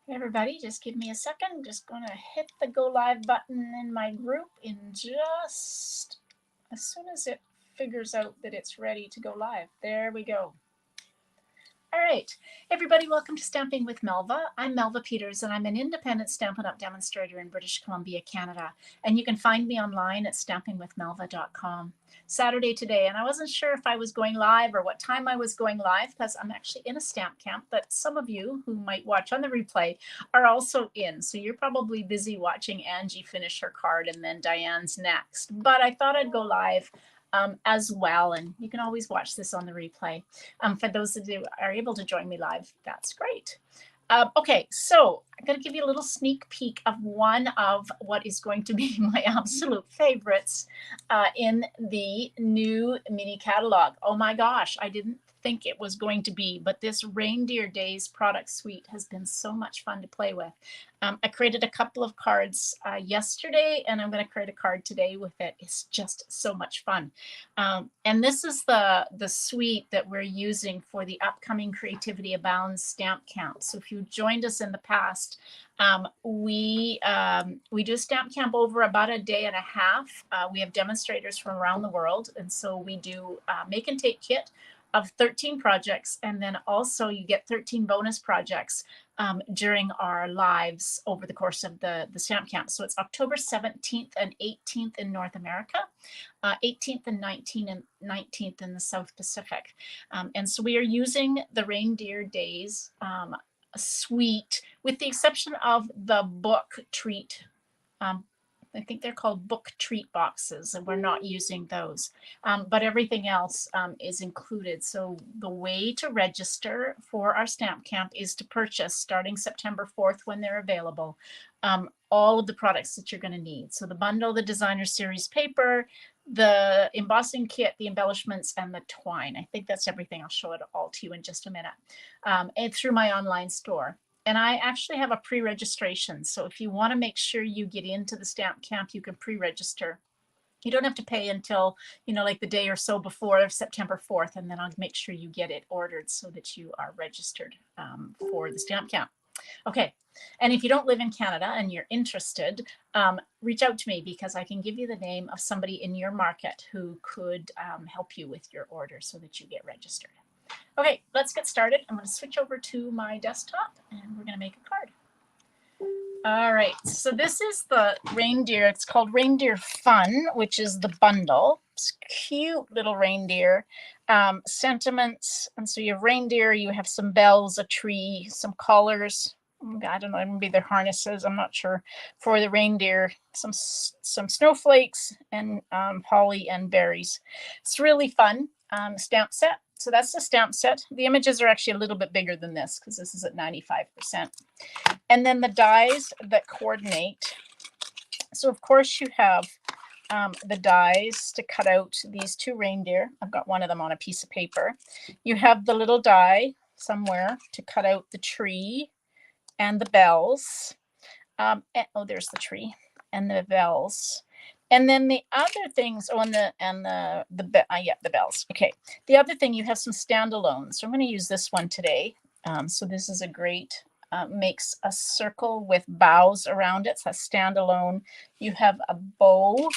Hey everybody, just give me a second. I'm just going to hit the go live button in my group in just as soon as it figures out that it's ready to go live. There we go. All right, everybody, welcome to Stamping with Melva. I'm Melva Peters, and I'm an independent Stampin' Up! Demonstrator in British Columbia, Canada. And you can find me online at stampingwithmelva.com. Saturday today, and I wasn't sure if I was going live or what time I was going live because I'm actually in a stamp camp that some of you who might watch on the replay are also in. So you're probably busy watching Angie finish her card and then Diane's next. But I thought I'd go live as well, and you can always watch this on the replay. For those of you who are able to join me live, that's great. Okay, so I'm going to give you a little sneak peek of one of what is going to be my absolute favorites in the new mini catalog. Oh my gosh, I didn't think it was going to be, but this Reindeer Days product suite has been so much fun to play with. I created a couple of cards yesterday, and I'm going to create a card today with it. It's just so much fun. And this is the suite that we're using for the upcoming Creativity Abounds stamp count. So if you joined us in the past, we do stamp camp over about a day and a half. We have demonstrators from around the world, and so we do make and take kit of 13 projects, and then also you get 13 bonus projects during our lives over the course of the stamp camp. So it's October 17th and 18th in North America, 18th and 19th in the South Pacific. And so we are using the Reindeer Days suite, with the exception of the book treat. I think they're called book treat boxes, and we're not using those. But everything else is included. So the way to register for our stamp camp is to purchase, starting September 4th when they're available, all of the products that you're going to need. So the bundle, the designer series paper, the embossing kit, the embellishments, and the twine. I think that's everything. I'll show it all to you in just a minute. And through my online store. And I actually have a pre-registration. So if you want to make sure you get into the stamp camp, you can pre-register. You don't have to pay until, like the day or so before September 4th, and then I'll make sure you get it ordered so that you are registered for the stamp camp. Okay, and if you don't live in Canada and you're interested, reach out to me because I can give you the name of somebody in your market who could help you with your order so that you get registered. Okay, let's get started. I'm going to switch over to my desktop and we're going to make a card. All right, so this is the reindeer. It's called Reindeer Fun, which is the bundle. It's cute little reindeer. Sentiments. And so you have reindeer, you have some bells, a tree, some collars. I don't know, maybe they're harnesses, I'm not sure, for the reindeer, some snowflakes, and holly and berries. It's really fun. Stamp set. So that's the stamp set. The images are actually a little bit bigger than this because this is at 95%. And then the dies that coordinate. So of course you have the dies to cut out these two reindeer. I've got one of them on a piece of paper. You have the little die somewhere to cut out the tree and the bells. And, oh, there's the tree and the bells. And then the other things, the bells. Okay. The other thing, you have some standalones. So I'm going to use this one today. So this is a great, makes a circle with boughs around it. So a standalone. You have a bow.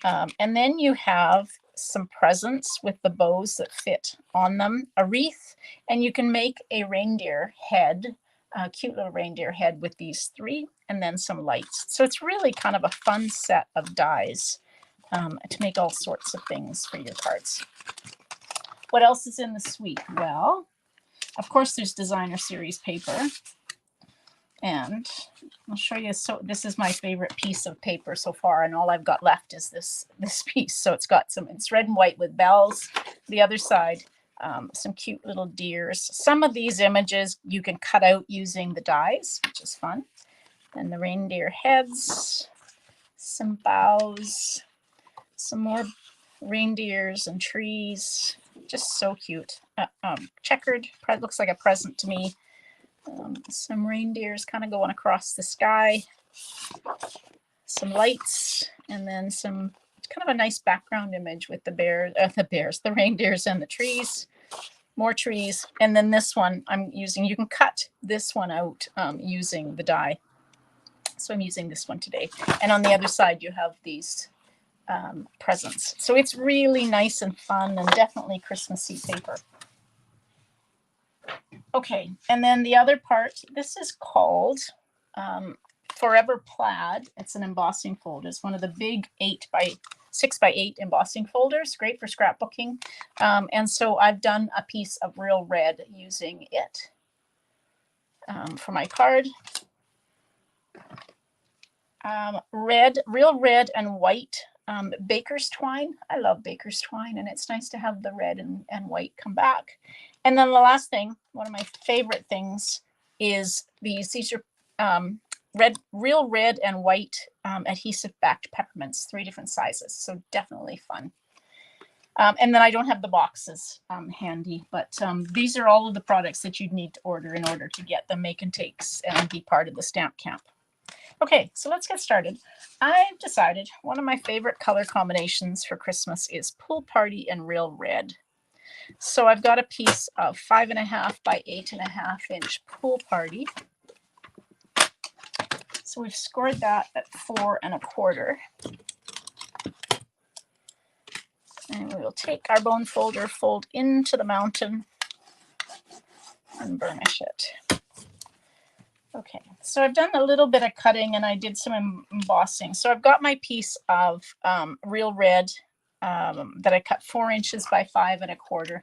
And then you have some presents with the bows that fit on them, a wreath, and you can make a reindeer head, a cute little reindeer head with these three, and then some lights. So it's really kind of a fun set of dies to make all sorts of things for your cards. What else is in the suite? Well, of course, there's designer series paper. And I'll show you. So this is my favorite piece of paper so far, and all I've got left is this piece. So it's red and white with bells. The other side, some cute little deers. Some of these images you can cut out using the dies, which is fun. And the reindeer heads, some boughs, some more reindeers and trees. Just so cute. Checkered, looks like a present to me. Some reindeers kind of going across the sky, some lights, and then some kind of a nice background image with the reindeers and the trees. more trees. And then this one I'm using, you can cut this one out using the die. So I'm using this one today. And on the other side, you have these presents. So it's really nice and fun and definitely Christmassy paper. Okay, and then the other part, this is called Forever Plaid. It's an embossing folder. It's one of the big 6x8 embossing folders, great for scrapbooking. And so I've done a piece of Real Red using it for my card. Real red and white baker's twine. I love baker's twine, and it's nice to have the red and white come back. And then the last thing, one of my favorite things, is these. These are real red and white adhesive backed peppermints, 3 different sizes. So definitely fun. And then I don't have the boxes handy, but these are all of the products that you'd need to order in order to get them, make and takes, and be part of the stamp camp. Okay, so let's get started. I've decided one of my favorite color combinations for Christmas is Pool Party and Real Red. So I've got a piece of 5.5 by 8.5 inch Pool Party. So we've scored that at 4 1/4. And we will take our bone folder, fold into the mountain, and burnish it. Okay, so I've done a little bit of cutting and I did some embossing. So I've got my piece of Real Red that I cut 4 inches by 5 1/4.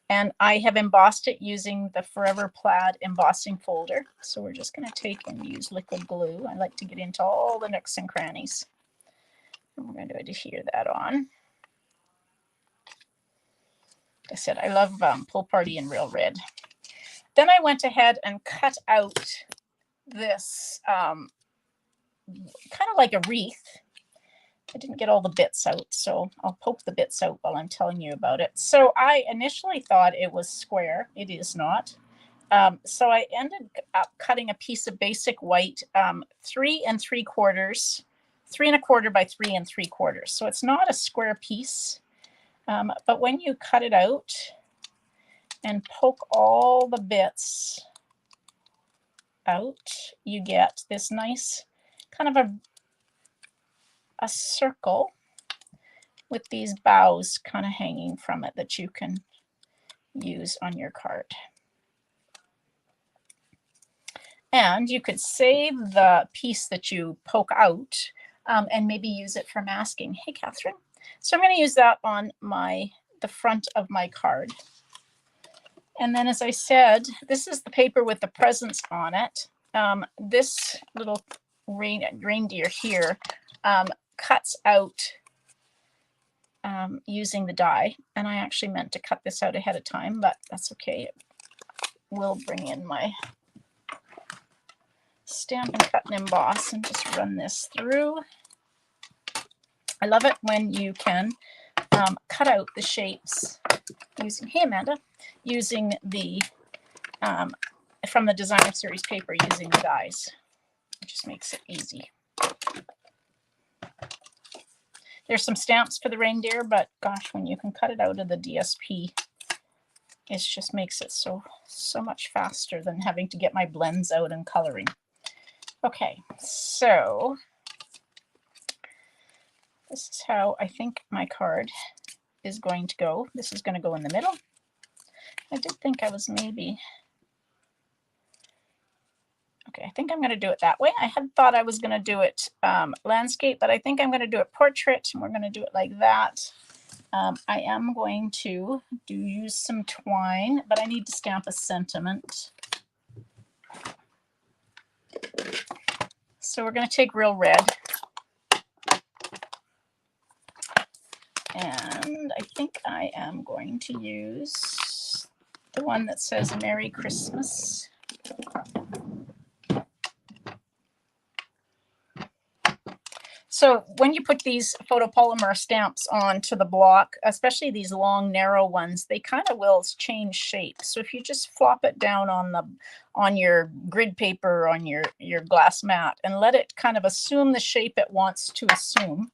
And I have embossed it using the Forever Plaid embossing folder. So we're just going to take and use liquid glue. I like to get into all the nooks and crannies. And we're going to adhere that on. Like I said, I love Pool Party and Real Red. Then I went ahead and cut out this kind of like a wreath. I didn't get all the bits out, so I'll poke the bits out while I'm telling you about it. So I initially thought it was square. It is not. So I ended up cutting a piece of basic white, 3 3/4, 3 1/4 by 3 3/4. So it's not a square piece, but when you cut it out and poke all the bits out, you get this nice kind of a circle with these boughs kind of hanging from it that you can use on your card. And you could save the piece that you poke out and maybe use it for masking. Hey, Catherine. So I'm going to use that on the front of my card. And then, as I said, this is the paper with the presents on it. This little reindeer here cuts out using the die. And I actually meant to cut this out ahead of time, but that's okay. We'll bring in my Stamp and Cut and Emboss and just run this through. I love it when you can cut out the shapes using, hey Amanda, using the, from the designer series paper using the dies. It just makes it easy. There's some stamps for the reindeer, but gosh, when you can cut it out of the DSP, it just makes it so much faster than having to get my blends out and coloring. Okay, so this is how I think my card is going to go. This is going to go in the middle. I did think I was maybe... Okay, I think I'm going to do it that way. I had thought I was going to do it landscape, but I think I'm going to do it portrait, and we're going to do it like that. I am going to use some twine, but I need to stamp a sentiment. So we're going to take Real Red. And I think I am going to use the one that says Merry Christmas. So when you put these photopolymer stamps onto the block, especially these long, narrow ones, they kind of will change shape. So if you just flop it down on your grid paper, on your glass mat, and let it kind of assume the shape it wants to assume,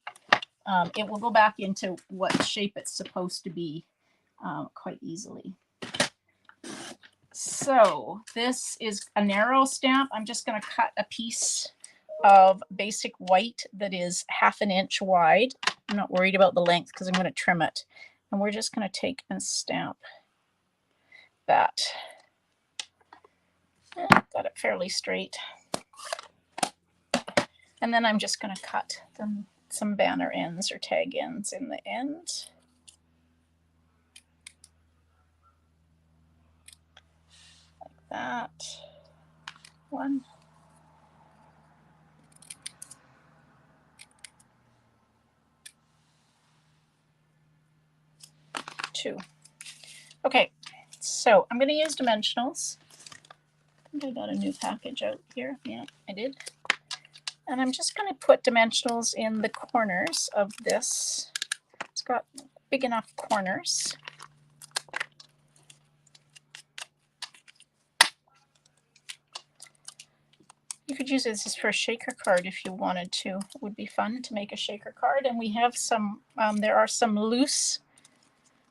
it will go back into what shape it's supposed to be quite easily. So this is a narrow stamp. I'm just going to cut a piece of basic white that is 1/2 inch wide. I'm not worried about the length because I'm going to trim it. And we're just going to take and stamp that. Got it fairly straight. And then I'm just going to cut some banner ends or tag ends in the end. Like that. 1. 2. Okay, so I'm going to use dimensionals. I think I got a new package out here. Yeah, I did. And I'm just going to put dimensionals in the corners of this. It's got big enough corners. You could use this for a shaker card if you wanted to. It would be fun to make a shaker card. And we have some, there are some loose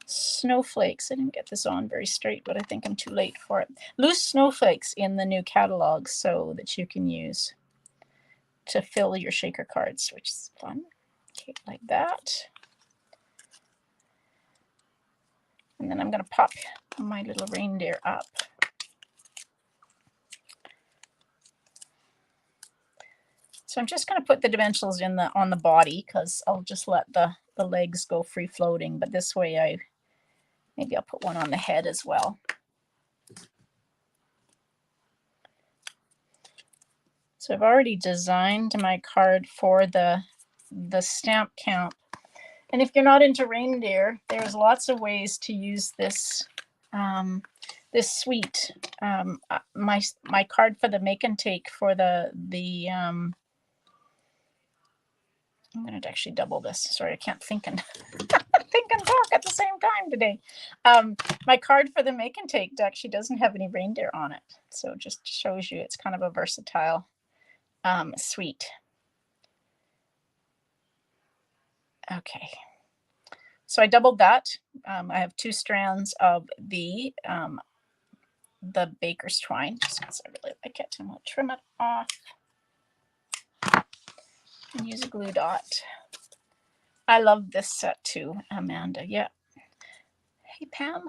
snowflakes. I didn't get this on very straight, but I think I'm too late for it. Loose snowflakes in the new catalog so that you can use to fill your shaker cards, which is fun. Okay, like that. And then I'm going to pop my little reindeer up. So I'm just going to put the dimensionals in on the body because I'll just let the legs go free floating. But this way maybe I'll put one on the head as well. So I've already designed my card for the stamp count. And if you're not into reindeer, there's lots of ways to use this this suite. My card for the make and take for the I'm going to actually double this. Sorry, I can't think and think and talk at the same time today. My card for the make and take actually doesn't have any reindeer on it, so it just shows you it's kind of a versatile suite. Okay, so I doubled that. I have 2 strands of the baker's twine just because I really like it, and we'll trim it off and use a glue dot. I love this set too, Amanda. Yeah. Hey, Pam.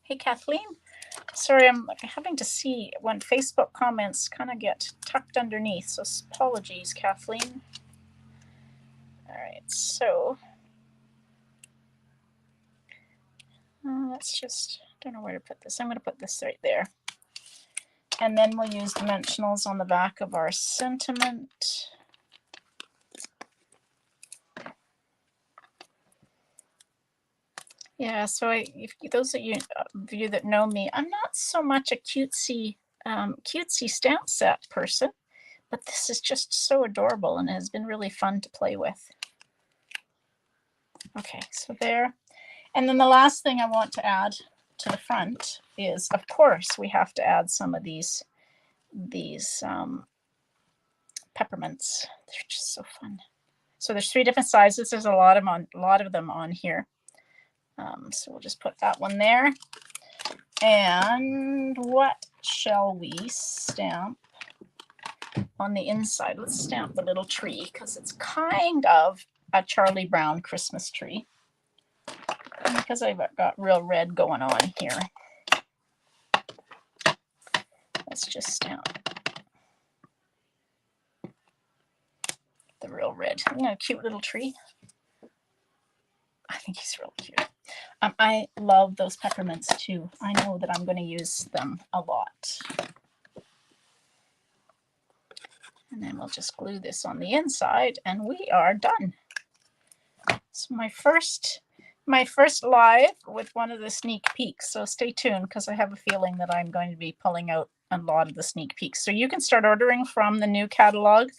Hey, Kathleen. Sorry, I'm having to see when Facebook comments kind of get tucked underneath, so apologies, Kathleen. All right, so let's just, don't know where to put this. I'm going to put this right there. And then we'll use dimensionals on the back of our sentiment. Yeah, so if those of you that know me, I'm not so much a cutesy stamp set person, but this is just so adorable and has been really fun to play with. Okay, so there. And then the last thing I want to add to the front is, of course, we have to add some of these peppermints. They're just so fun. So there's 3 different sizes. There's a lot of them on here. So we'll just put that one there. And what shall we stamp on the inside? Let's stamp the little tree because it's kind of a Charlie Brown Christmas tree. And because I've got real red going on here, let's just stamp the real red. Isn't that a cute little tree? I think he's real cute. I love those peppermints too. I know that I'm going to use them a lot. And then we'll just glue this on the inside and we are done. So my first live with one of the sneak peeks. So stay tuned because I have a feeling that I'm going to be pulling out a lot of the sneak peeks. So you can start ordering from the new catalog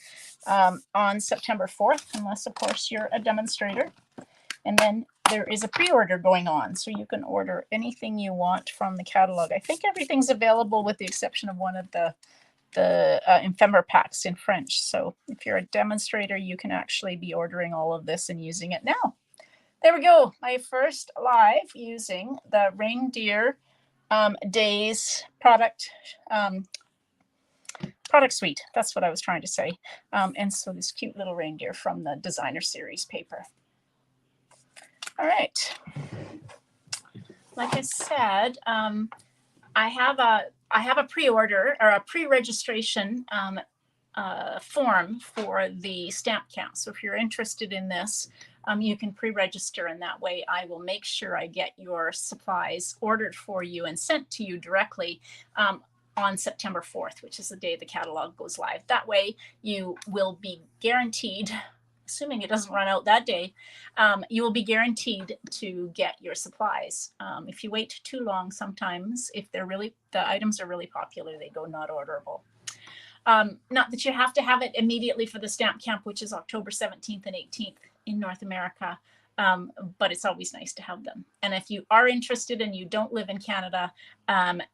on September 4th, unless of course you're a demonstrator. And then there is a pre-order going on, so you can order anything you want from the catalog. I think everything's available with the exception of one of the ephemera packs in French. So if you're a demonstrator, you can actually be ordering all of this and using it now. There we go. My first live using the Reindeer days product product suite. That's what I was trying to say. And so this cute little reindeer from the designer series paper. All right. Like I said, I have a pre-order or a pre-registration form for the stamp count. So if you're interested in this, you can pre-register, and that way I will make sure I get your supplies ordered for you and sent to you directly on September 4th, which is the day the catalog goes live. That way you will be guaranteed, assuming it doesn't run out that day, you will be guaranteed to get your supplies. If you wait too long, sometimes if the items are really popular, they go not orderable. Not that you have to have it immediately for the stamp camp, which is October 17th and 18th in North America, but it's always nice to have them. And if you are interested and you don't live in Canada,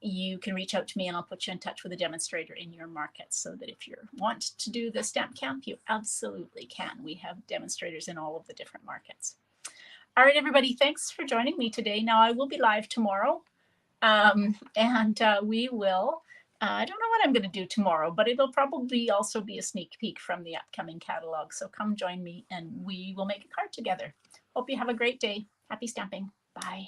you can reach out to me and I'll put you in touch with a demonstrator in your market, so that if you want to do the stamp camp, you absolutely can. We have demonstrators in all of the different markets. All right, everybody, thanks for joining me today. Now I will be live tomorrow, and we will I don't know what I'm going to do tomorrow, but it'll probably also be a sneak peek from the upcoming catalog. So come join me and we will make a card together. Hope you have a great day. Happy stamping. Bye.